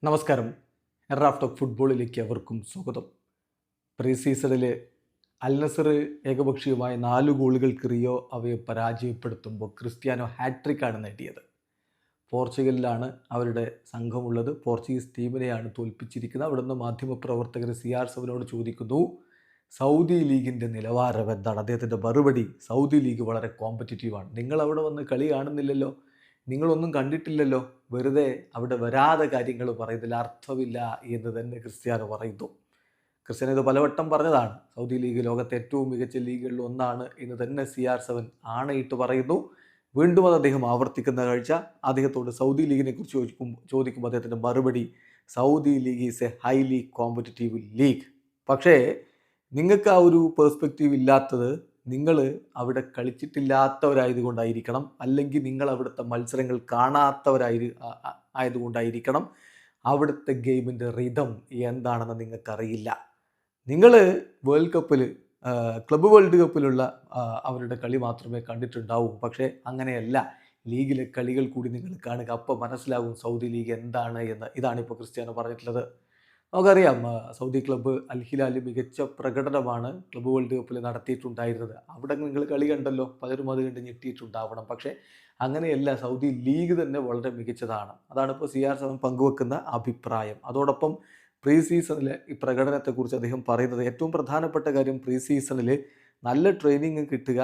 നമസ്കാരം. Raf talk ഫുട്ബോളിലേക്ക് അവർക്കും സ്വാഗതം. പ്രീ സീസണിൽ അൽ നസർ ഏകപക്ഷീയമായ 4 ഗോളുകൾക്ക് റിയോ അവയെ പരാജയപ്പെടുത്തുമ്പോൾ ക്രിസ്ത്യാനോ ഹാട്രിക്കാണ് നേടിയത്. പോർച്ചുഗലിലാണ് അവരുടെ സംഘമുള്ളത്. പോർച്ചുഗീസ് ടീമിനെയാണ് തോൽപ്പിച്ചിരിക്കുന്നത്. അവിടുന്ന് മാധ്യമപ്രവർത്തകർ CR7 ചോദിക്കുന്നു, സൗദി ലീഗിൻ്റെ നിലവാരം എന്താണ്? അദ്ദേഹത്തിൻ്റെ മറുപടി, സൗദി ലീഗ് വളരെ കോമ്പറ്റിറ്റീവാണ്. നിങ്ങൾ അവിടെ വന്ന് കളി കാണുന്നില്ലല്ലോ, നിങ്ങളൊന്നും കണ്ടിട്ടില്ലല്ലോ, വെറുതെ അവിടെ വരാതെ കാര്യങ്ങൾ പറയുന്നതിൽ അർത്ഥമില്ല എന്ന് തന്നെ ക്രിസ്ത്യാനോ പറയുന്നു. ക്രിസ്ത്യാനോ ഇത് പലവട്ടം പറഞ്ഞതാണ്. സൗദി ലീഗ് ലോകത്തെ ഏറ്റവും മികച്ച ലീഗുകളിൽ ഒന്നാണ് എന്ന് തന്നെ CR7 ആണയിട്ട് പറയുന്നു. വീണ്ടും അത് അദ്ദേഹം ആവർത്തിക്കുന്ന കാഴ്ച. അദ്ദേഹത്തോട് സൗദി ലീഗിനെ കുറിച്ച് ചോദിക്കുമ്പോൾ അദ്ദേഹത്തിൻ്റെ മറുപടി, Saudi league is A highly competitive league. പക്ഷേ നിങ്ങൾക്ക് ആ ഒരു പേഴ്സ്പെക്റ്റീവ് ഇല്ലാത്തത് നിങ്ങൾ അവിടെ കളിച്ചിട്ടില്ലാത്തവരായതുകൊണ്ടായിരിക്കണം, അല്ലെങ്കിൽ നിങ്ങൾ അവിടുത്തെ മത്സരങ്ങൾ ആയതുകൊണ്ടായിരിക്കണം. അവിടുത്തെ ഗെയിമിൻ്റെ റിതം എന്താണെന്ന് നിങ്ങൾക്കറിയില്ല. നിങ്ങൾ വേൾഡ് കപ്പിൽ ക്ലബ്ബ് വേൾഡ് കപ്പിലുള്ള അവരുടെ കളി മാത്രമേ കണ്ടിട്ടുണ്ടാവൂ. പക്ഷേ അങ്ങനെയല്ല, ലീഗിലെ കളികൾ കൂടി നിങ്ങൾ കാണുക, അപ്പോൾ മനസ്സിലാകും സൗദി ലീഗ് എന്താണ് എന്ന്. ഇതാണിപ്പോൾ ക്രിസ്ത്യാനോ പറഞ്ഞിട്ടുള്ളത്. നമുക്കറിയാം, സൗദി ക്ലബ്ബ് അൽ ഹിലാൽ മികച്ച പ്രകടനമാണ് ക്ലബ്ബ് വേൾഡ് കപ്പിൽ നടത്തിയിട്ടുണ്ടായിരുന്നത്. അവിടെ നിങ്ങൾ കളി കണ്ടല്ലോ, പലരും അത് കണ്ട് ഞെട്ടിയിട്ടുണ്ടാവണം. പക്ഷേ അങ്ങനെയല്ല, സൗദി ലീഗ് തന്നെ വളരെ മികച്ചതാണ്. അതാണ് ഇപ്പോൾ CR7 പങ്കുവെക്കുന്ന അഭിപ്രായം. അതോടൊപ്പം പ്രീ സീസണിലെ ഈ പ്രകടനത്തെക്കുറിച്ച് അദ്ദേഹം പറയുന്നത്, ഏറ്റവും പ്രധാനപ്പെട്ട കാര്യം പ്രീ സീസണിൽ നല്ല ട്രെയിനിങ് കിട്ടുക,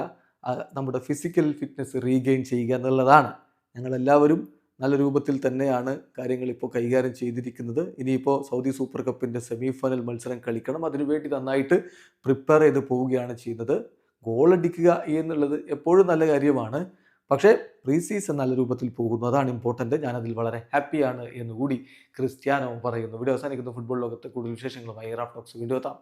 നമ്മുടെ ഫിസിക്കൽ ഫിറ്റ്നസ് റീഗെയിൻ ചെയ്യുക എന്നുള്ളതാണ്. ഞങ്ങളെല്ലാവരും നല്ല രൂപത്തിൽ തന്നെയാണ് കാര്യങ്ങൾ ഇപ്പോൾ കൈകാര്യം ചെയ്തിരിക്കുന്നത്. ഇനിയിപ്പോൾ സൗദി സൂപ്പർ കപ്പിൻ്റെ സെമി-ഫൈനൽ മത്സരം കളിക്കണം. അതിനുവേണ്ടി നന്നായിട്ട് പ്രിപ്പയർ ചെയ്ത് പോവുകയാണ് ചെയ്യുന്നത്. ഗോളടിക്കുക എന്നുള്ളത് എപ്പോഴും നല്ല കാര്യമാണ്. പക്ഷേ പ്രീ സീസൺ നല്ല രൂപത്തിൽ പോകുന്നു, അതാണ് ഇമ്പോർട്ടൻ്റ്. ഞാനതിൽ വളരെ ഹാപ്പിയാണ് എന്നുകൂടി ക്രിസ്ത്യാനോ പറയുന്നു. വീഡിയോ അവസാനിക്കുന്ന ഫുട്ബോൾ ലോകത്തെ കൂടുതൽ വിശേഷങ്ങളുമായി റാഫ് ടോക്സ് വീണ്ടും എത്താം.